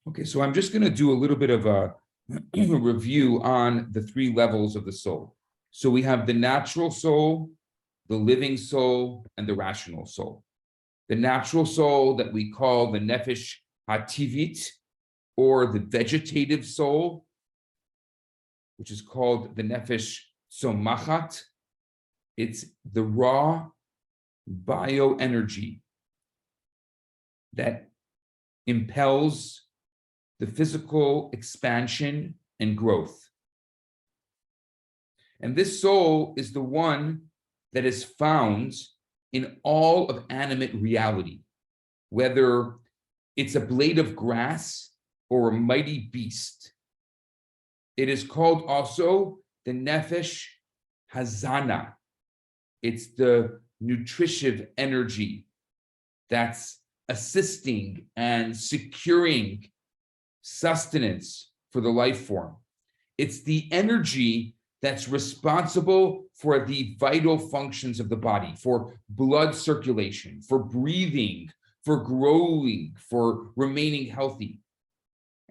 Okay, so I'm just going to do a little bit of a review on the three levels of the soul. So we have the natural soul, the living soul, and the rational soul. The natural soul that we call the nefesh hativit, or the vegetative soul, which is called the nefesh somachat. It's the raw bioenergy that impels the physical expansion and growth. And this soul is the one that is found in all of animate reality, whether it's a blade of grass or a mighty beast. It is called also the nefesh hazana. It's the nutritive energy that's assisting and securing sustenance for the life form. It's the energy that's responsible for the vital functions of the body, for blood circulation, for breathing, for growing, for remaining healthy.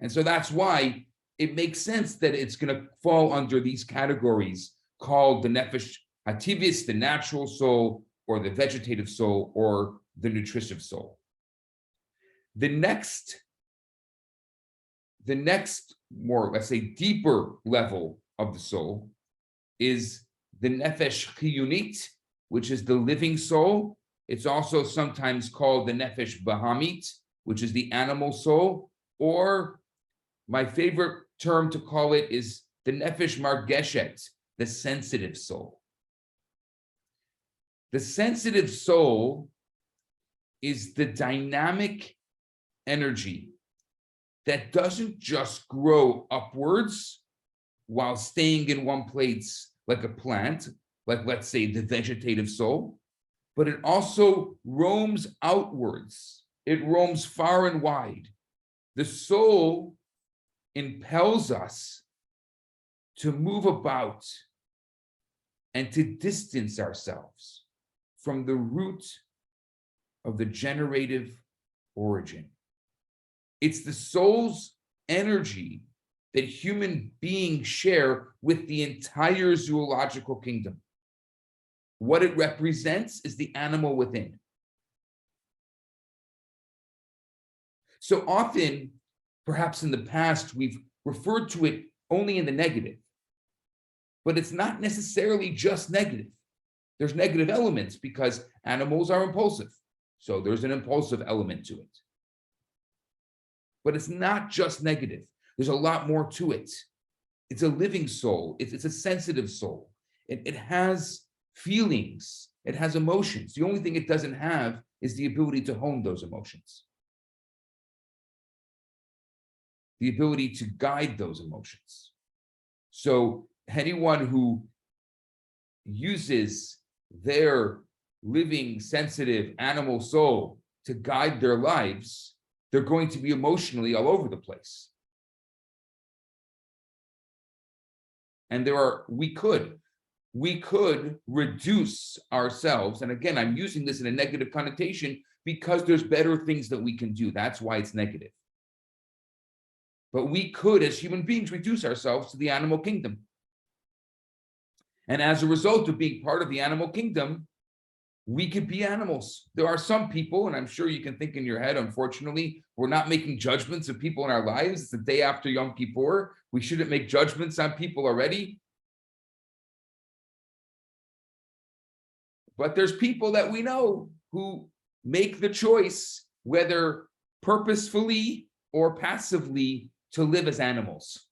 And so that's why it makes sense that it's going to fall under these categories called the nefesh hativis, the natural soul, or the vegetative soul, or the nutritive soul. The next more, let's say, deeper level of the soul is the nefesh chiyunit, which is the living soul. It's also sometimes called the nefesh bahamit, which is the animal soul, or my favorite term to call it is the nefesh margeshet, the sensitive soul. The sensitive soul is the dynamic energy that doesn't just grow upwards while staying in one place like a plant, like let's say the vegetative soul, but it also roams outwards. It roams far and wide. The soul impels us to move about and to distance ourselves from the root of the generative origin. It's the soul's energy that human beings share with the entire zoological kingdom. What it represents is the animal within. So often, perhaps in the past, we've referred to it only in the negative, but it's not necessarily just negative. There's negative elements because animals are impulsive. So there's an impulsive element to it. But it's not just negative. There's a lot more to it. It's a living soul. It's a sensitive soul. It has feelings. It has emotions. The only thing it doesn't have is the ability to hone those emotions, the ability to guide those emotions. So anyone who uses their living, sensitive animal soul to guide their lives, they're going to be emotionally all over the place. And we could reduce ourselves. And again, I'm using this in a negative connotation because there's better things that we can do. That's why it's negative. But we could, as human beings, reduce ourselves to the animal kingdom. And as a result of being part of the animal kingdom, we could be animals. There are some people, and I'm sure you can think in your head, unfortunately, we're not making judgments of people in our lives. It's the day after Yom Kippur. We shouldn't make judgments on people already. But there's people that we know who make the choice, whether purposefully or passively, to live as animals.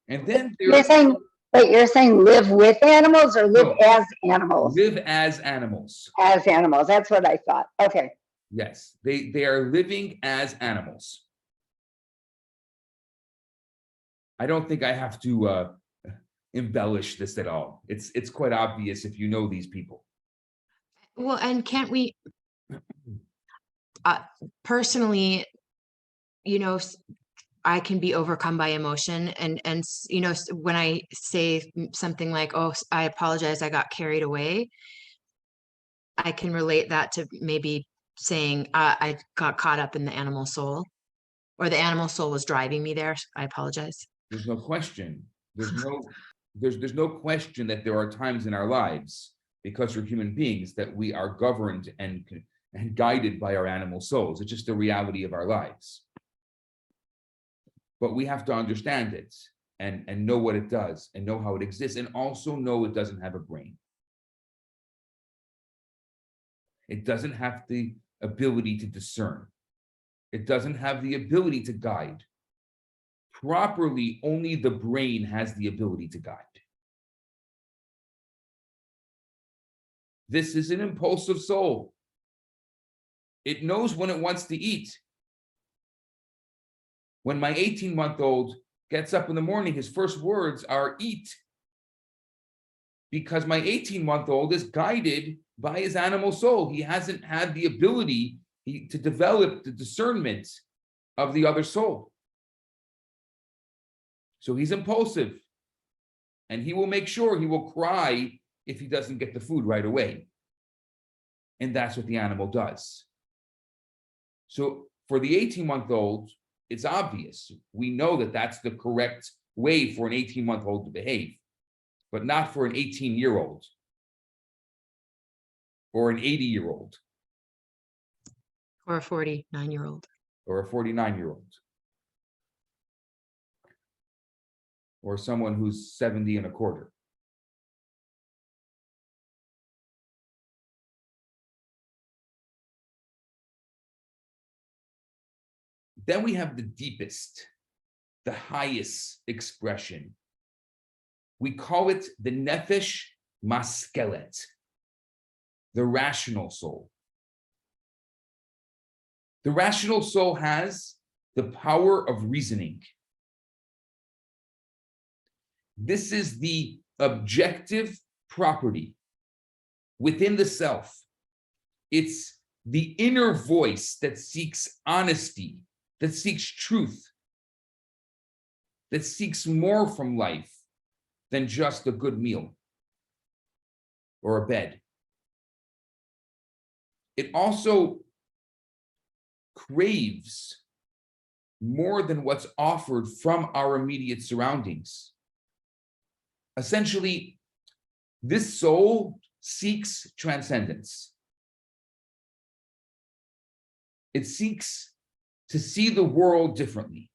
And then you're saying live with animals or live as animals? Live as animals. As animals. That's what I thought. Okay. Yes, they are living as animals. I don't think I have to embellish this at all. It's quite obvious if you know these people. Well, and can't we personally, I can be overcome by emotion, and when I say something like, "Oh, I apologize, I got carried away," I can relate that to maybe saying, I got caught up in the animal soul, or the animal soul was driving me there. I apologize. There's no question. There's no question that there are times in our lives, because we're human beings, that we are governed and guided by our animal souls. It's just the reality of our lives. But we have to understand it and know what it does and know how it exists, and also know it doesn't have a brain. It doesn't have the ability to discern. It doesn't have the ability to guide. Properly, only the brain has the ability to guide. This is an impulsive soul. It knows when it wants to eat. When my 18-month-old gets up in the morning, his first words are eat, because my 18-month-old is guided by his animal soul. He hasn't had the ability to develop the discernment of the other soul. So he's impulsive, and he will make sure he will cry if he doesn't get the food right away. And that's what the animal does. So for the 18-month-old, it's obvious. We know that that's the correct way for an 18-month-old to behave, but not for an 18-year-old or an 80-year-old Or a 49-year-old. or a 49-year-old or someone who's 70 and a quarter. Then we have the deepest, the highest expression. We call it the nefesh maskelet, the rational soul. The rational soul has the power of reasoning. This is the objective property within the self. It's the inner voice that seeks honesty, that seeks truth, that seeks more from life than just a good meal or a bed. It also craves more than what's offered from our immediate surroundings. Essentially, this soul seeks transcendence. It seeks to see the world differently.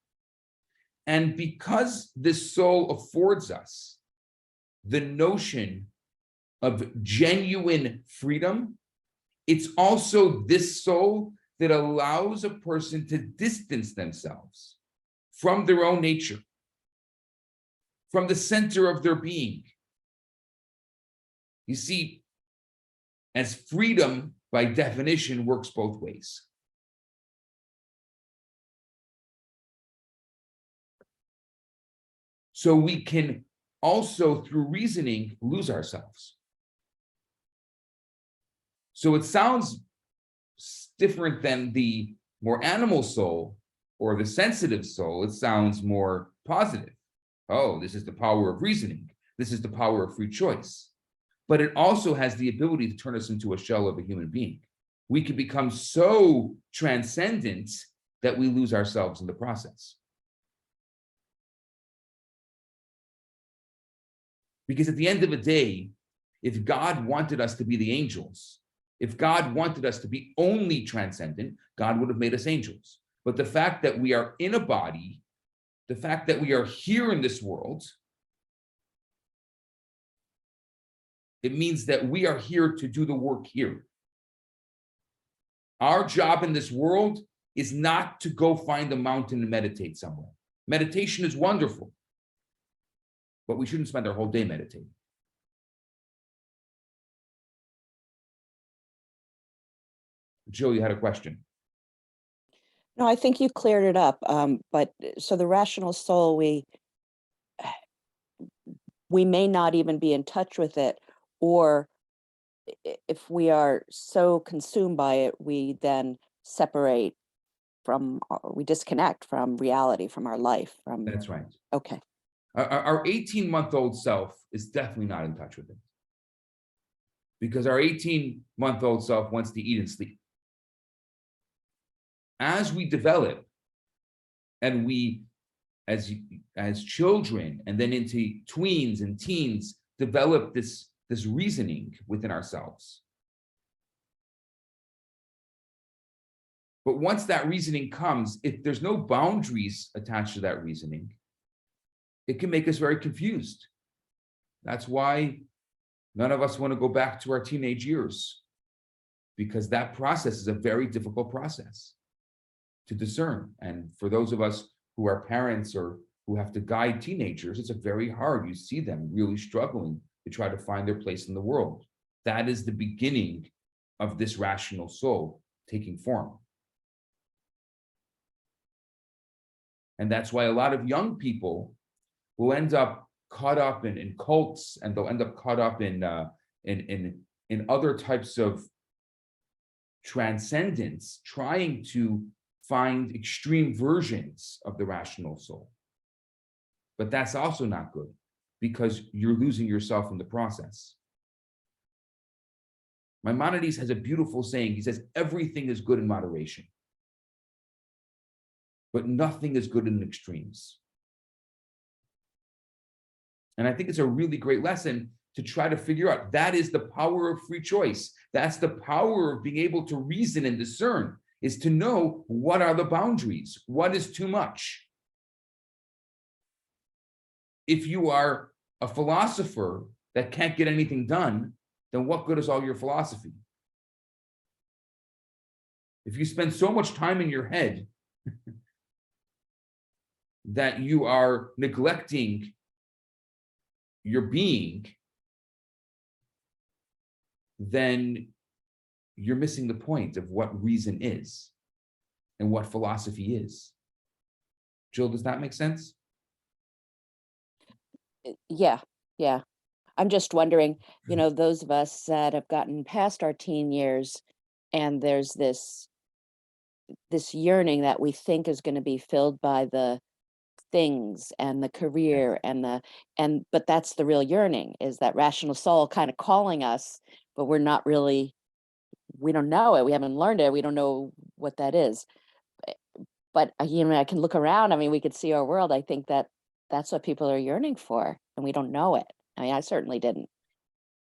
And because this soul affords us the notion of genuine freedom, it's also this soul that allows a person to distance themselves from their own nature, from the center of their being. You see, as freedom, by definition, works both ways. So we can also, through reasoning, lose ourselves. So it sounds different than the more animal soul or the sensitive soul. It sounds more positive. Oh, this is the power of reasoning. This is the power of free choice. But it also has the ability to turn us into a shell of a human being. We can become so transcendent that we lose ourselves in the process. Because at the end of the day, if God wanted us to be the angels, if God wanted us to be only transcendent, God would have made us angels. But the fact that we are in a body, the fact that we are here in this world, it means that we are here to do the work here. Our job in this world is not to go find a mountain and meditate somewhere. Meditation is wonderful, but we shouldn't spend our whole day meditating. Jill, you had a question. No, I think you cleared it up. But so the rational soul, we may not even be in touch with it, or if we are so consumed by it, we then separate from, we disconnect from reality, from our life. That's right. Okay. Our 18-month-old self is definitely not in touch with it. because our 18-month-old self wants to eat and sleep. As we develop, and we, as children, and then into tweens and teens, develop this reasoning within ourselves. But once that reasoning comes, if there's no boundaries attached to that reasoning, it can make us very confused. That's why none of us want to go back to our teenage years, because that process is a very difficult process to discern. And for those of us who are parents or who have to guide teenagers, it's a very hard. You see them really struggling to try to find their place in the world. That is the beginning of this rational soul taking form. And that's why a lot of young people will end up caught up in cults, and they'll end up caught up in other types of transcendence, trying to find extreme versions of the rational soul. But that's also not good, because you're losing yourself in the process. Maimonides has a beautiful saying. He says, everything is good in moderation, but nothing is good in extremes. And I think it's a really great lesson to try to figure out. That is the power of free choice. That's the power of being able to reason and discern, is to know what are the boundaries, what is too much. If you are a philosopher that can't get anything done, then what good is all your philosophy? If you spend so much time in your head that you are neglecting your being, then you're missing the point of what reason is and what philosophy is. Jill, does that make sense? Yeah. I'm just wondering, those of us that have gotten past our teen years, and there's this yearning that we think is going to be filled by the things and the career but that's the real yearning, is that rational soul kind of calling us, but we don't know it. We haven't learned it. We don't know what that is. But I can look around. I mean, we could see our world. I think that's what people are yearning for, and we don't know it. I mean, I certainly didn't.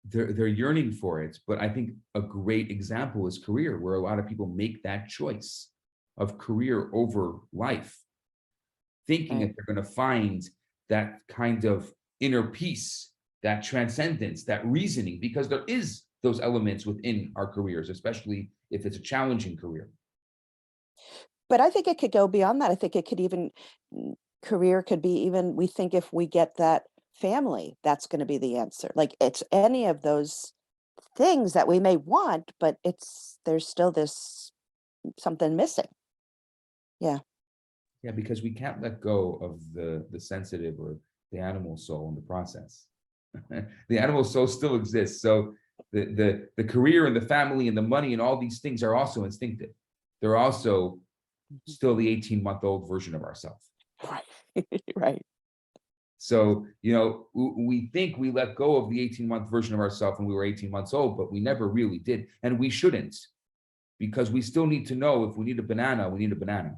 They're yearning for it, but I think a great example is career, where a lot of people make that choice of career over life, thinking that they're going to find that kind of inner peace, that transcendence, that reasoning, because there is those elements within our careers, especially if it's a challenging career. But I think it could go beyond that. I think it could even, career could be even, we think if we get that family, that's going to be the answer. Like, it's any of those things that we may want, but there's still this something missing. Yeah, because we can't let go of the sensitive or the animal soul in the process. The animal soul still exists. So the career and the family and the money and all these things are also instinctive. They're also still the 18-month-old version of ourselves. right. Right. So, we think we let go of the 18-month version of ourselves when we were 18 months old, but we never really did. And we shouldn't, because we still need to know if we need a banana, we need a banana.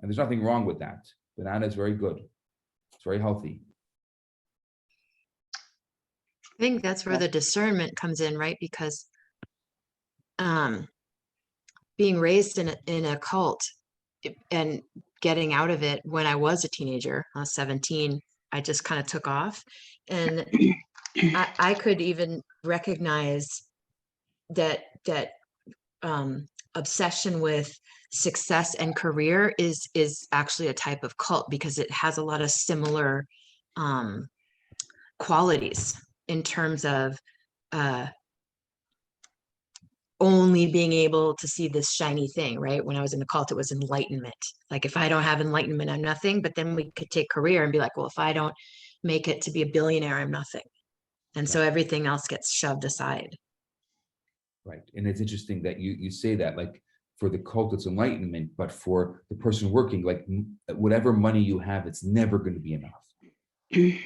And there's nothing wrong with that. Banana is very good. It's very healthy. I think that's where the discernment comes in, right? Because being raised in a cult and getting out of it when I was a teenager, I was 17, I just kind of took off. And I could even recognize that obsession with success and career is actually a type of cult, because it has a lot of similar qualities in terms of only being able to see this shiny thing, right? When I was in the cult, it was enlightenment. Like, if I don't have enlightenment, I'm nothing. But then we could take career and be like, well, if I don't make it to be a billionaire, I'm nothing. And so everything else gets shoved aside. Right. And it's interesting that you say that, like, for the cult, it's enlightenment, but for the person working, like, whatever money you have, it's never going to be enough.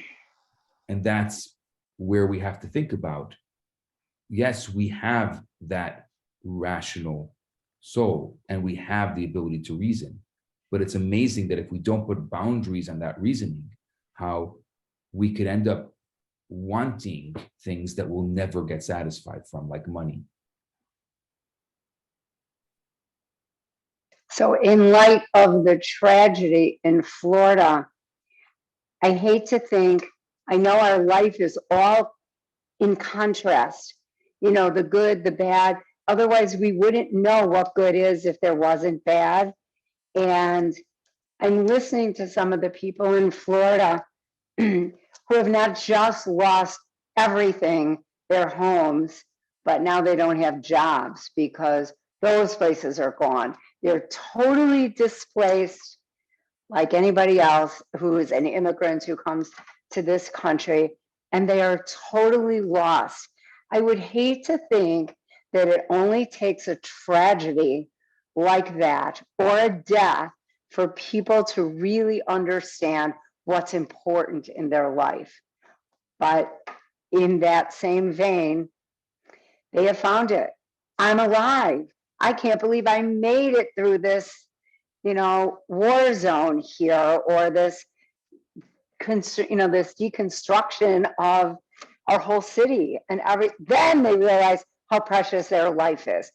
And that's where we have to think about, yes, we have that rational soul and we have the ability to reason. But it's amazing that if we don't put boundaries on that reasoning, how we could end up wanting things that we'll never get satisfied from, like money. So in light of the tragedy in Florida, I hate to think, I know our life is all in contrast, you know, the good, the bad. Otherwise, we wouldn't know what good is if there wasn't bad. And I'm listening to some of the people in Florida who have not just lost everything, their homes, but now they don't have jobs because those places are gone. They're totally displaced, like anybody else who is an immigrant who comes to this country, and they are totally lost. I would hate to think that it only takes a tragedy like that or a death for people to really understand what's important in their life. But in that same vein, they have found it. I'm alive. I can't believe I made it through this, you know, war zone here, or this, you know, this deconstruction of our whole city and then they realize how precious their life is.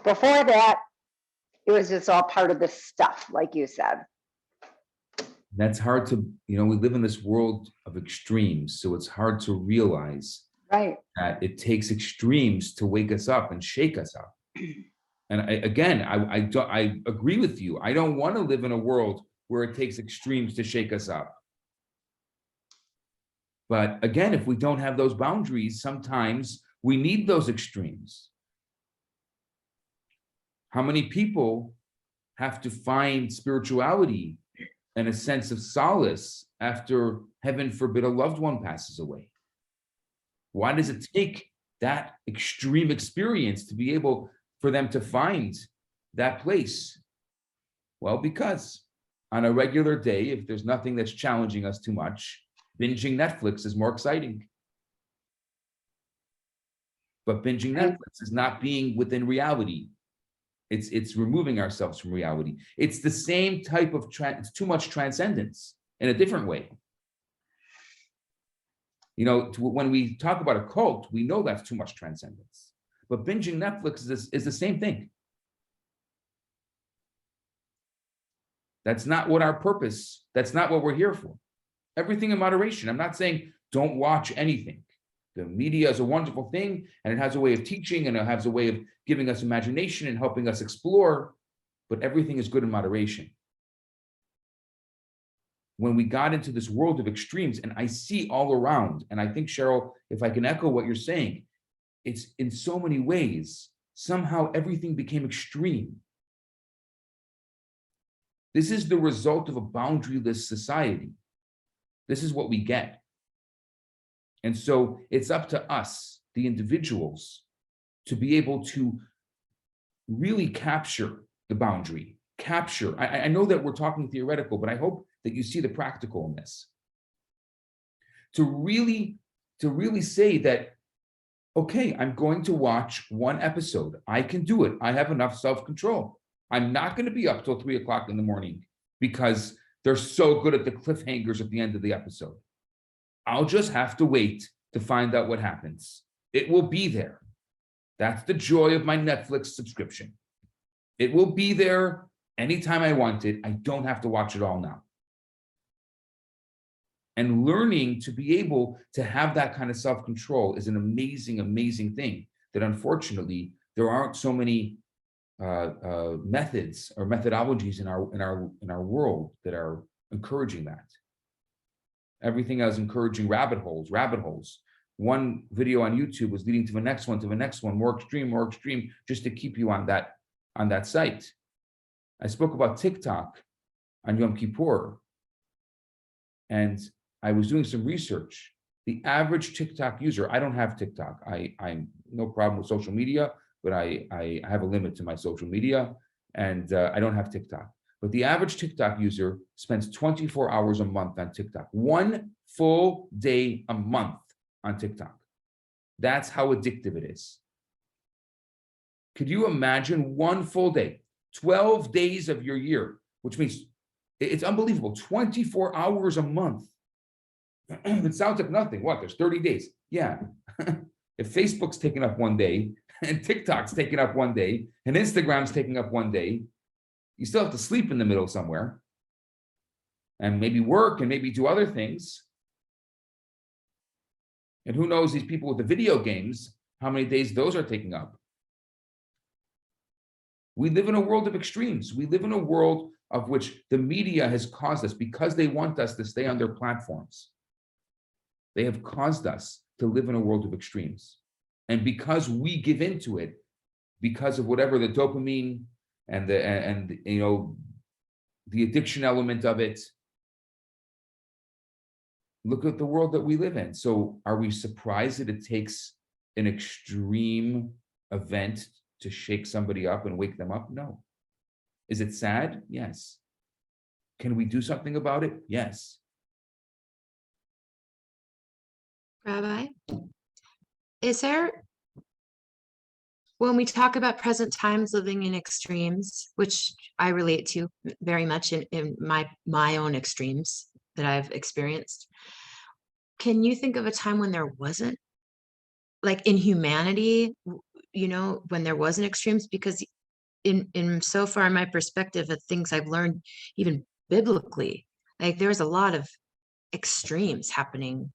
Before that, it was just all part of the stuff, like you said. That's hard to, you know, we live in this world of extremes, so it's hard to realize Right. that it takes extremes to wake us up and shake us up. And I agree with you. I don't want to live in a world where it takes extremes to shake us up. But again, if we don't have those boundaries, sometimes we need those extremes. How many people have to find spirituality and a sense of solace after, heaven forbid, a loved one passes away? Why does it take that extreme experience to be able for them to find that place? Well, because on a regular day, if there's nothing that's challenging us too much, binging Netflix is more exciting. But binging Netflix is not being within reality. It's removing ourselves from reality. It's the same type of it's too much transcendence in a different way. You know, when we talk about a cult, we know that's too much transcendence. But binging Netflix is the same thing. That's not what our purpose, that's not what we're here for. Everything in moderation. I'm not saying don't watch anything. The media is a wonderful thing, and it has a way of teaching, and it has a way of giving us imagination and helping us explore, but everything is good in moderation. When we got into this world of extremes, and I see all around, and I think, Cheryl, if I can echo what you're saying, it's in so many ways, somehow everything became extreme. This is the result of a boundaryless society. This is what we get. And so it's up to us, the individuals, to be able to really capture the boundary, capture. I know that we're talking theoretical, but I hope that you see the practical in this. To really say that, okay, I'm going to watch one episode. I can do it. I have enough self-control. I'm not going to be up till 3 o'clock in the morning because they're so good at the cliffhangers at the end of the episode. I'll just have to wait to find out what happens. It will be there. That's the joy of my Netflix subscription. It will be there anytime I want it. I don't have to watch it all now. And learning to be able to have that kind of self-control is an amazing, amazing thing that unfortunately there aren't so many methods or methodologies in our world that are encouraging that. Everything else encouraging rabbit holes. One video on YouTube was leading to the next one, more extreme, just to keep you on that site. I spoke about TikTok on Yom Kippur, and I was doing some research. The average TikTok user, I don't have TikTok. I'm no problem with social media, but I have a limit to my social media, and I don't have TikTok. But the average TikTok user spends 24 hours a month on TikTok. 1 full day a month on TikTok. That's how addictive it is. Could you imagine one full day, 12 days of your year, which means it's unbelievable, 24 hours a month. It sounds like nothing. What? There's 30 days. Yeah. If Facebook's taking up one day and TikTok's taking up one day and Instagram's taking up one day, you still have to sleep in the middle somewhere and maybe work and maybe do other things. And who knows, these people with the video games, how many days those are taking up. We live in a world of extremes. We live in a world of which the media has caused us, because they want us to stay on their platforms. They have caused us to live in a world of extremes. And because we give into it, because of whatever the dopamine and the addiction element of it, look at the world that we live in. So are we surprised that it takes an extreme event to shake somebody up and wake them up? No. Is it sad? Yes. Can we do something about it? Yes. Rabbi, is there, when we talk about present times living in extremes, which I relate to very much in my own extremes that I've experienced, can you think of a time when there wasn't, like in humanity, when there wasn't extremes? Because in so far in my perspective of things I've learned, even biblically, like there's a lot of extremes happening.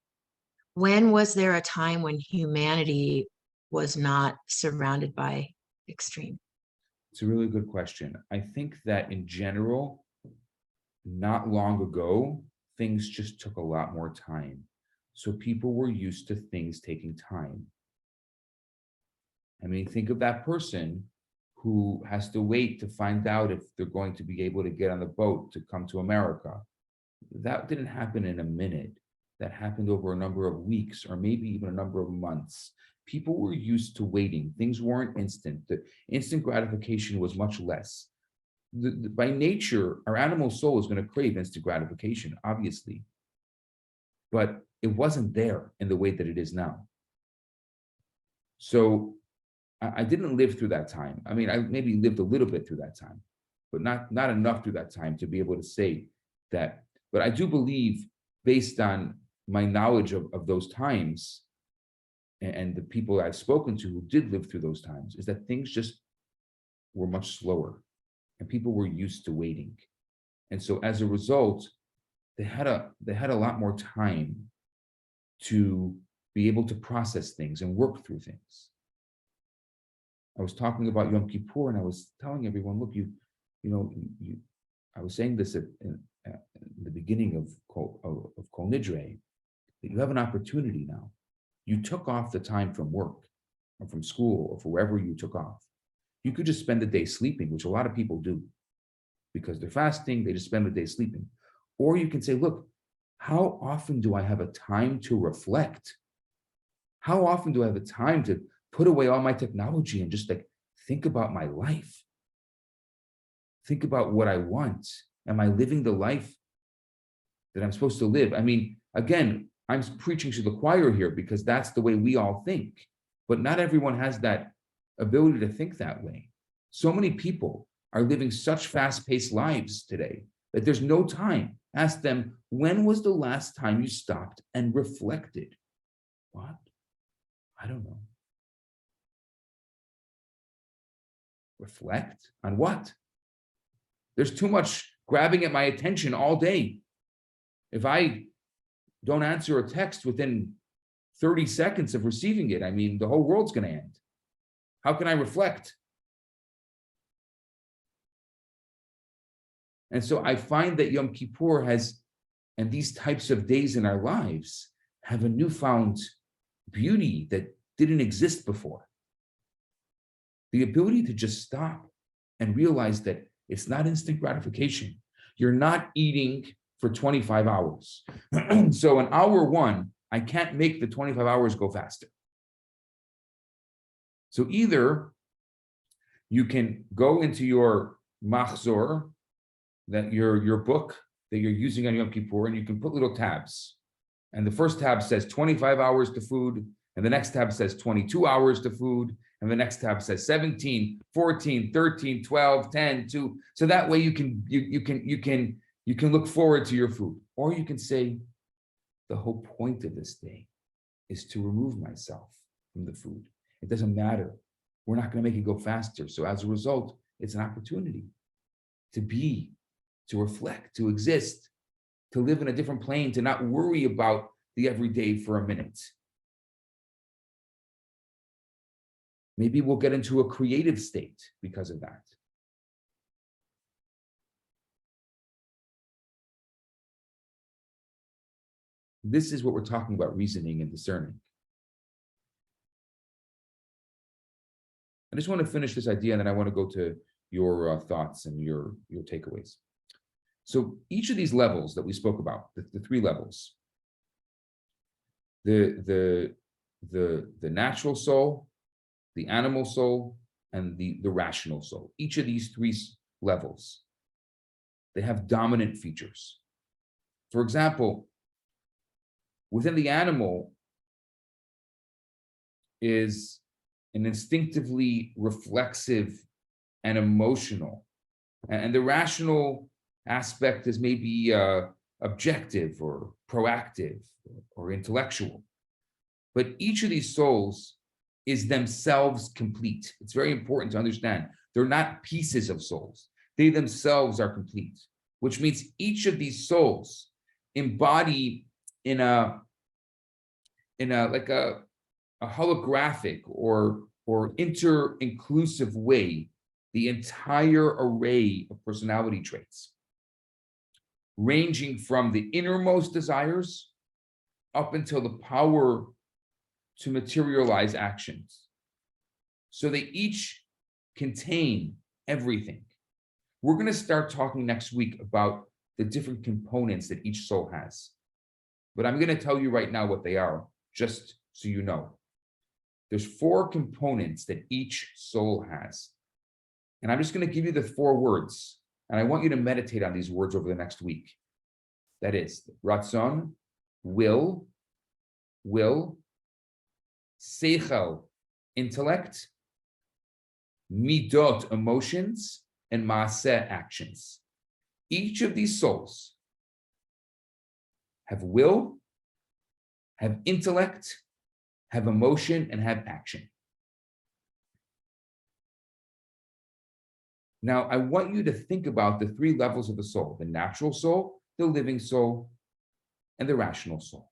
When was there a time when humanity was not surrounded by extreme? It's a really good question. I think that in general, not long ago, things just took a lot more time. So people were used to things taking time. I mean, think of that person who has to wait to find out if they're going to be able to get on the boat to come to America. That didn't happen in a minute. That happened over a number of weeks or maybe even a number of months. People were used to waiting. Things weren't instant. The instant gratification was much less. By nature, our animal soul is going to crave instant gratification, obviously. But it wasn't there in the way that it is now. So I didn't live through that time. I mean, I maybe lived a little bit through that time, but not enough through that time to be able to say that. But I do believe, based on my knowledge of those times and the people I've spoken to who did live through those times, is that things just were much slower and people were used to waiting. And so as a result, they had a lot more time to be able to process things and work through things. I was talking about Yom Kippur and I was telling everyone, look, I was saying this in the beginning of Kol Nidre, that you have an opportunity now. You took off the time from work or from school or from wherever you took off. You could just spend the day sleeping, which a lot of people do because they're fasting, they just spend the day sleeping. Or you can say, look, how often do I have a time to reflect? How often do I have a time to put away all my technology and just like think about my life? Think about what I want. Am I living the life that I'm supposed to live? I mean, again, I'm preaching to the choir here because that's the way we all think. But not everyone has that ability to think that way. So many people are living such fast-paced lives today that there's no time. Ask them, when was the last time you stopped and reflected? What? I don't know. Reflect on what? There's too much grabbing at my attention all day. If I don't answer a text within 30 seconds of receiving it, I mean, the whole world's going to end. How can I reflect? And so I find that Yom Kippur has, and these types of days in our lives have a newfound beauty that didn't exist before. The ability to just stop and realize that it's not instant gratification. You're not eating for 25 hours. So in hour one, I can't make the 25 hours go faster. So either you can go into your machzor, that your book that you're using on Yom Kippur, and you can put little tabs. And the first tab says 25 hours to food, And the next tab says 22 hours to food. And the next tab says 17, 14, 13, 12, 10, 2. So that way you can look forward to your food. Or you can say, the whole point of this day is to remove myself from the food. It doesn't matter. We're not going to make it go faster. So as a result, it's an opportunity to be, to reflect, to exist, to live in a different plane, to not worry about the everyday for a minute. Maybe we'll get into a creative state because of that. This is what we're talking about, reasoning and discerning. I just want to finish this idea, and then I want to go to your thoughts and your takeaways. So each of these levels that we spoke about, the three levels, the natural soul, the animal soul, and the rational soul. Each of these three levels, they have dominant features. For example, within the animal is an instinctively reflexive and emotional, and the rational aspect is maybe objective or proactive or intellectual. But each of these souls is themselves complete. It's very important to understand they're not pieces of souls. They themselves are complete, which means each of these souls embody in a holographic or inter-inclusive way the entire array of personality traits, ranging from the innermost desires up until the power to materialize actions. So they each contain everything. We're going to start talking next week about the different components that each soul has. But I'm going to tell you right now what they are, just so you know. There's 4 components that each soul has. And I'm just going to give you the 4 words. And I want you to meditate on these words over the next week. That is, ratzon, will, seichel, intellect, midot, emotions, and maaseh, actions. Each of these souls have will, have intellect, have emotion, and have action. Now, I want you to think about the 3 levels of the soul: the natural soul, the living soul, and the rational soul,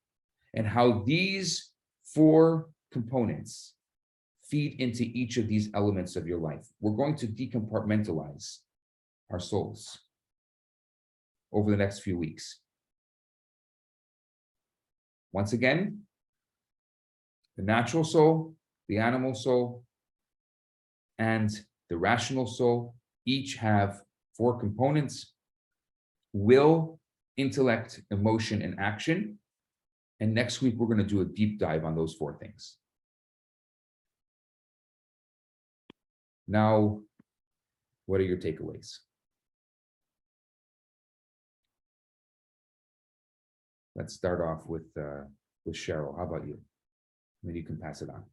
and how these 4 components feed into each of these elements of your life. We're going to decompartmentalize our souls over the next few weeks. Once again, the natural soul, the animal soul, and the rational soul each have 4 components: will, intellect, emotion, and action. And next week, we're going to do a deep dive on those 4 things. Now, what are your takeaways? Let's start off with Cheryl. How about you? Maybe you can pass it on.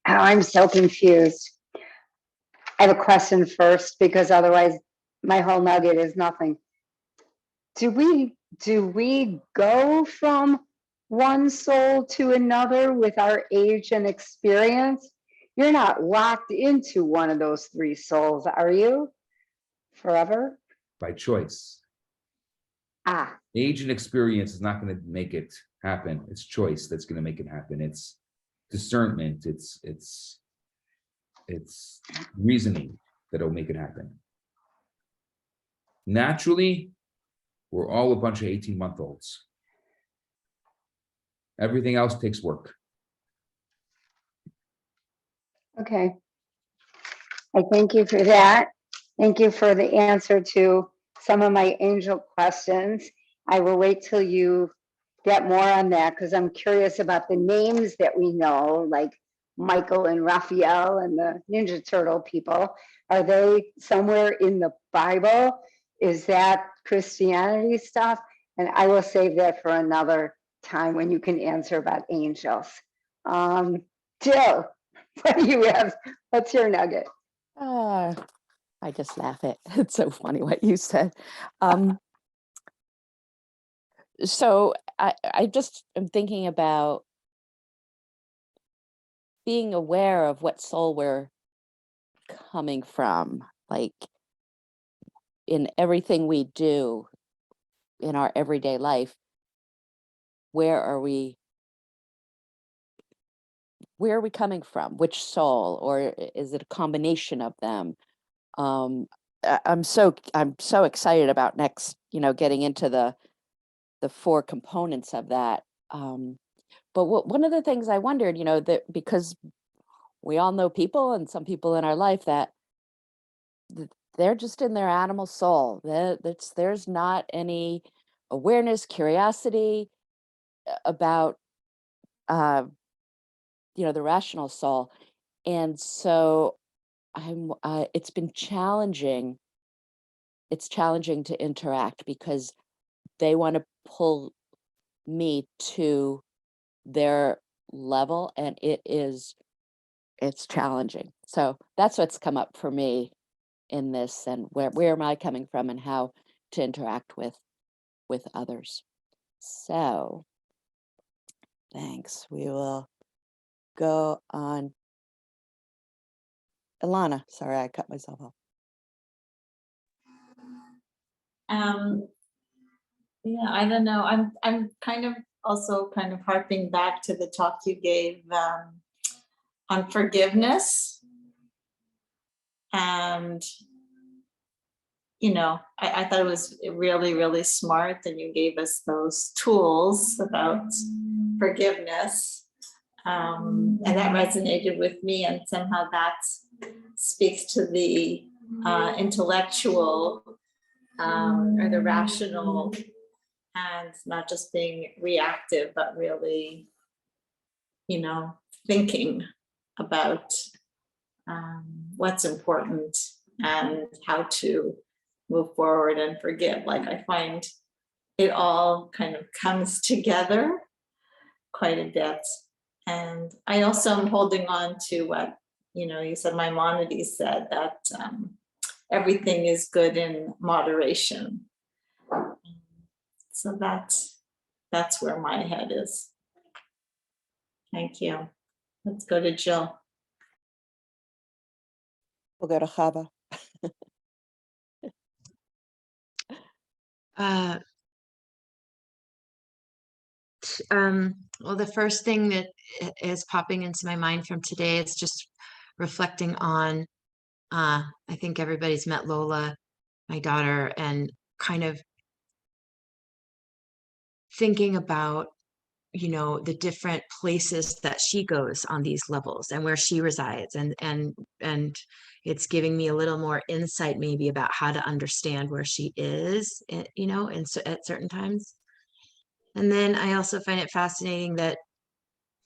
Oh, I'm so confused. I have a question first, because otherwise my whole nugget is nothing. Do we go from one soul to another with our age and experience? You're not locked into one of those 3 souls, are you? Forever? By choice. Age and experience is not going to make it happen. It's choice that's going to make it happen. It's discernment. It's reasoning that'll make it happen. Naturally, we're all a bunch of 18-month-olds. Everything else takes work. Okay. I thank you for that. Thank you for the answer to some of my angel questions. I will wait till you get more on that, because I'm curious about the names that we know, like Michael and Raphael and the Ninja Turtle people. Are they somewhere in the Bible? Is that Christianity stuff? And I will save that for another time when you can answer about angels. Jill, what do you have? What's your nugget? I just laugh at it's so funny what you said. So I just am thinking about being aware of what soul we're coming from, like in everything we do in our everyday life. Where are we coming from? Which soul, or is it a combination of them? I'm so excited about next, getting into the four components of that. But one of the things I wondered, that because we all know people and some people in our life that they're just in their animal soul. There's not any awareness, curiosity about, the rational soul. And so it's been challenging. It's challenging to interact because they want to pull me to their level, and it's challenging. So that's what's come up for me in this, and where am I coming from and how to interact with others. So thanks. We will go on. Ilana, sorry, I cut myself off. Yeah, I don't know. I'm kind of also kind of harping back to the talk you gave on forgiveness. And I thought it was really, really smart that you gave us those tools about forgiveness. And that resonated with me, and somehow that speaks to the intellectual or the rational, and not just being reactive, but really, thinking about what's important and how to move forward and forgive. Like, I find it all kind of comes together quite a bit. And I also am holding on to what, you said, Maimonides said that everything is good in moderation. So that's where my head is. Thank you. Let's go to Jill. We'll go to Chava. Well, the first thing that is popping into my mind from today is just reflecting on, I think everybody's met Lola, my daughter, and kind of thinking about, the different places that she goes on these levels and where she resides. And it's giving me a little more insight maybe about how to understand where she is, and so at certain times. And then I also find it fascinating that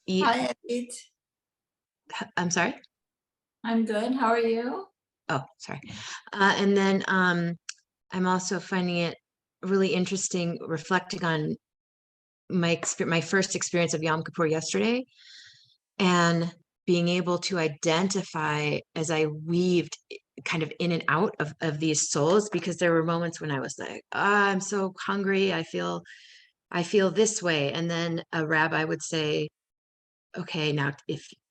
Hi, Edith. I'm sorry. I'm good. How are you? Oh, sorry. And then I'm also finding it really interesting reflecting on my first experience of Yom Kippur yesterday, and being able to identify as I weaved kind of in and out of these souls, because there were moments when I was like, I'm so hungry. I feel this way. And then a rabbi would say, okay, now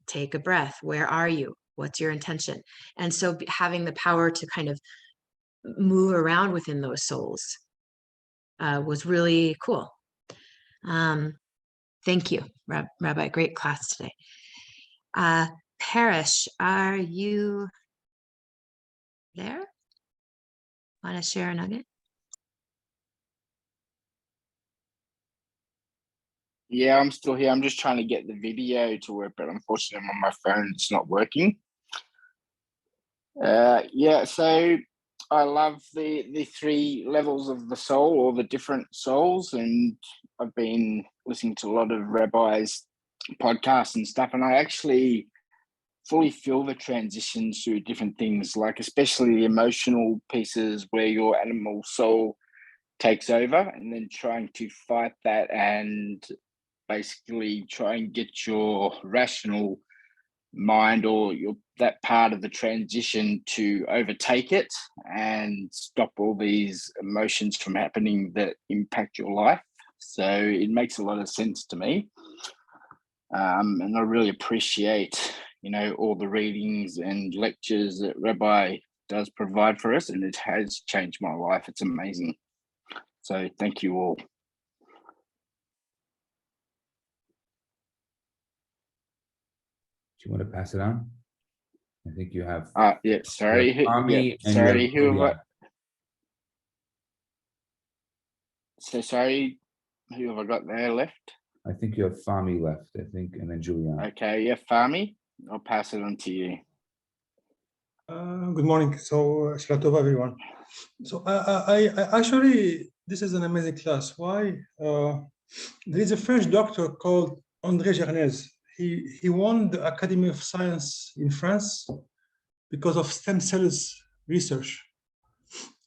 take a breath. Where are you? What's your intention? And so having the power to kind of move around within those souls was really cool. Thank you, Rabbi. Great class today. Parrish, are you there? Want to share a nugget? Yeah, I'm still here. I'm just trying to get the video to work, but unfortunately on my phone it's not working. Yeah, so I love the three levels of the soul, or the different souls, and I've been listening to a lot of rabbis' podcasts and stuff, and I actually fully feel the transitions through different things, like especially the emotional pieces where your animal soul takes over, and then trying to fight that and basically try and get your rational mind or that part of the transition to overtake it and stop all these emotions from happening that impact your life. So it makes a lot of sense to me. And I really appreciate, all the readings and lectures that Rabbi does provide for us, and it has changed my life. It's amazing. So thank you all. Do you want to pass it on? I think you have. Yeah, sorry. Tommy and sorry. you have Julian. Sorry, who have I got there left? I think you have Fami left, I think, and then Julian. Okay, yeah, Fami, I'll pass it on to you. Good morning. So, Shra Tova, everyone. So, I actually, this is an amazing class. Why? There is a French doctor called André Gernez. He won the Academy of Science in France because of stem cells research.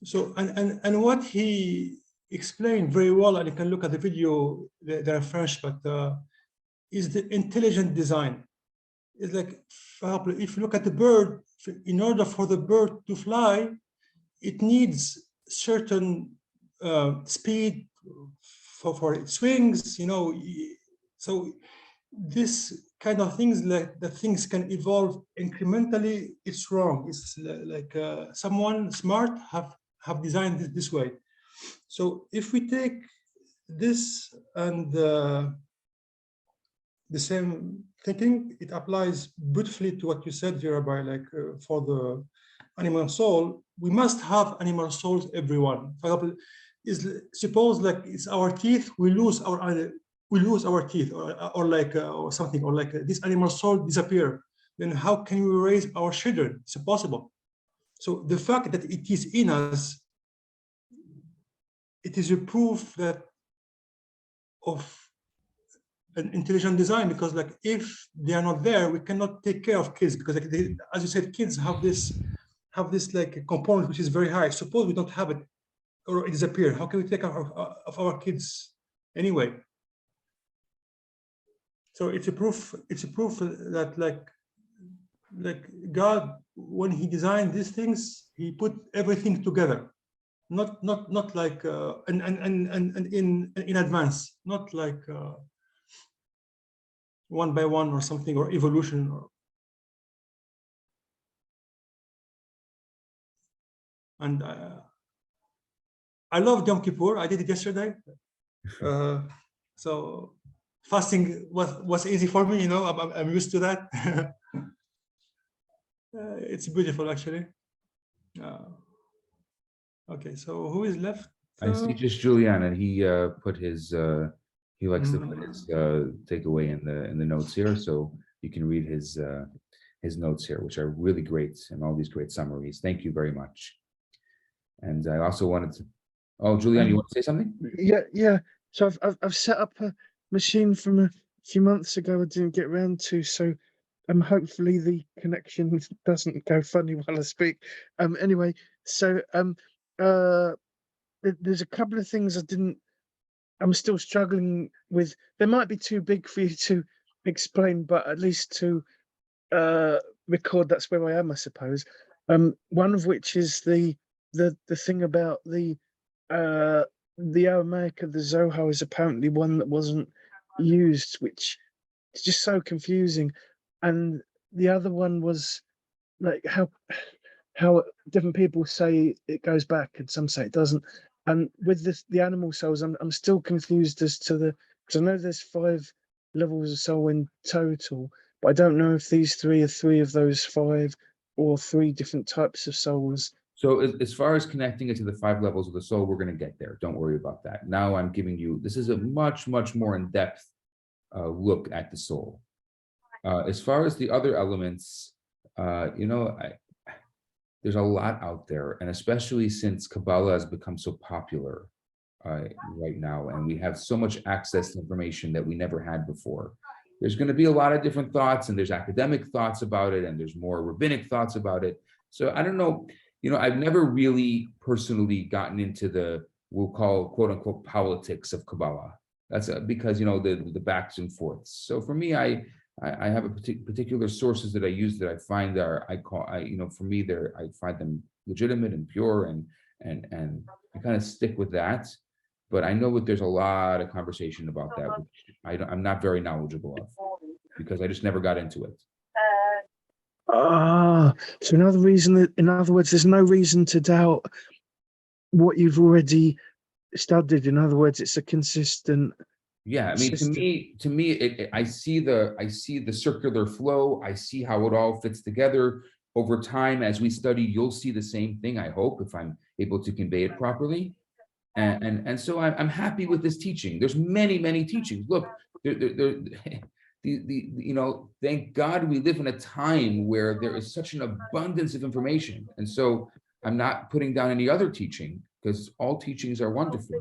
So, and what he explained very well, and you can look at the video, they're French, but is the intelligent design. It's like, for example, if you look at the bird, in order for the bird to fly, it needs certain speed for its wings, so this kind of things, like that things can evolve incrementally, it's wrong. It's like someone smart have designed it this way. So if we take this and the same thinking, it applies beautifully to what you said, Rabbi, like for the animal soul, we must have animal souls, everyone. For example, suppose like it's our teeth, we lose our teeth, or something, or like this animal soul disappear. Then how can we raise our children? It's impossible. So the fact that it is in us, it is a proof that of an intelligent design, because like if they are not there, we cannot take care of kids, because like as you said, kids have this like a component which is very high. Suppose we don't have it or it disappear, how can we take care of our kids anyway? So it's a proof that like God, when he designed these things, he put everything together, not like and in advance, not like one by one or something, or evolution. And I love Yom Kippur. I did it yesterday. So fasting was easy for me, I'm used to that. It's beautiful, actually. Okay, so who is left? I see just Julian, and he put his he likes to put his takeaway in the notes here, so you can read his notes here, which are really great, and all these great summaries. Thank you very much. And I also wanted to. Oh, Julian, you want to say something? Yeah. So I've set up a machine from a few months ago. I didn't get around to, so hopefully the connection doesn't go funny while I speak. Anyway, so there's a couple of things I'm still struggling with. They might be too big for you to explain, but at least to record, that's where I am, I suppose. One of which is the thing about the Aramaic of the Zohar is apparently one that wasn't used, which is just so confusing. And the other one was like how different people say it goes back and some say it doesn't. And with the animal souls, I'm still confused as to because I know there's 5 levels of soul in total, but I don't know if these 3 are 3 of those 5 or 3 different types of souls. So as far as connecting it to the 5 levels of the soul, we're going to get there. Don't worry about that. Now I'm giving you, this is a much more in-depth look at the soul. As far as the other elements, there's a lot out there, and especially since Kabbalah has become so popular right now, and we have so much access to information that we never had before. There's going to be a lot of different thoughts, and there's academic thoughts about it, and there's more rabbinic thoughts about it. So I don't know, I've never really personally gotten into the, we'll call quote unquote politics of Kabbalah. That's because, you know, the backs and forths. So for me, I have a particular sources that I use that I find you know, for me, I find them legitimate and pure, and I kind of stick with that. But I know that there's a lot of conversation about that, which I'm not very knowledgeable of, because I just never got into it. So another reason that, in other words, there's no reason to doubt what you've already studied. In other words, it's a consistent. Yeah, I mean, to me, I see the circular flow. I see how it all fits together over time. As we study, you'll see the same thing, I hope, if I'm able to convey it properly. And so I'm happy with this teaching. There's many teachings. Look, you know, thank God we live in a time where there is such an abundance of information. And so I'm not putting down any other teaching, because all teachings are wonderful.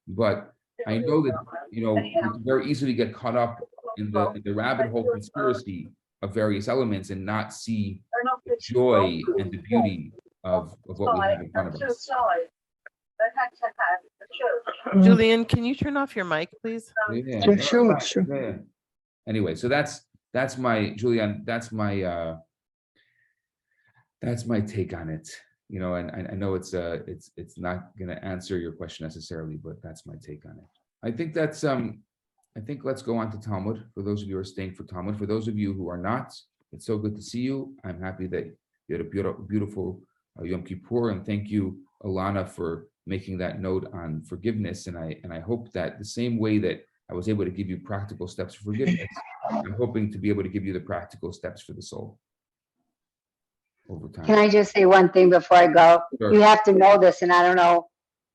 But I know that, you know, we can very easily get caught up in the rabbit hole conspiracy of various elements and not see the joy and the beauty of what we have in front of us. Julian, can you turn off your mic, please? Yeah, sure. Yeah. Anyway, so that's my, Julian, that's my take on it. You know, and I know it's not going to answer your question necessarily, but that's my take on it. I think that's I think let's go on to Talmud. For those of you who are staying for Talmud, for those of you who are not, it's so good to see you. I'm happy that you had a beautiful Yom Kippur, and thank you, Alana, for making that note on forgiveness. And I hope that the same way that I was able to give you practical steps for forgiveness, I'm hoping to be able to give you the practical steps for the soul over time. Can I just say one thing before I go? Sure. You have to know this, and I don't know.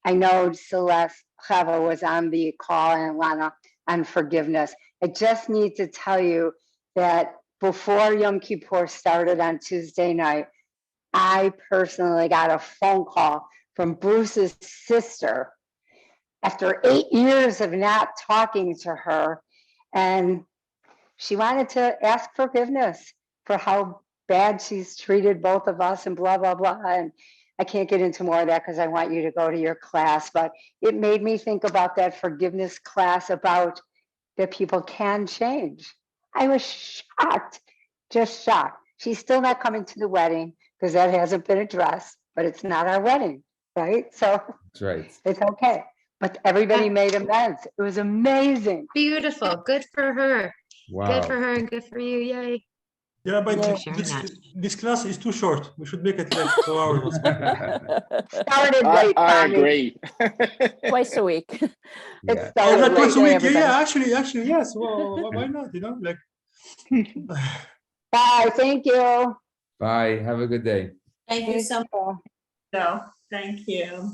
I know Celeste Chava was on the call, and Lana, on forgiveness. I just need to tell you that before Yom Kippur started on Tuesday night, I personally got a phone call from Bruce's sister after 8 years of not talking to her, and she wanted to ask forgiveness for how bad she's treated both of us and blah, blah, blah. And I can't get into more of that because I want you to go to your class, but it made me think about that forgiveness class, about that people can change. I was shocked, just shocked. She's still not coming to the wedding because that hasn't been addressed, but it's not our wedding, right? So That's right. it's okay. But everybody made amends. It was amazing. Beautiful. Good for her. Wow. Good for her and good for you. Yay. Yeah, but Thanks for sharing that. this class is too short. We should make it like 2 hours. Started late, I Tommy. agree. Twice a week. It Yeah. Oh, started not late. once a week. everybody. Yeah, actually, yes. Well, why not? You know, like. Bye, thank you. Bye. Have a good day. Thank you so much. much. No, thank you.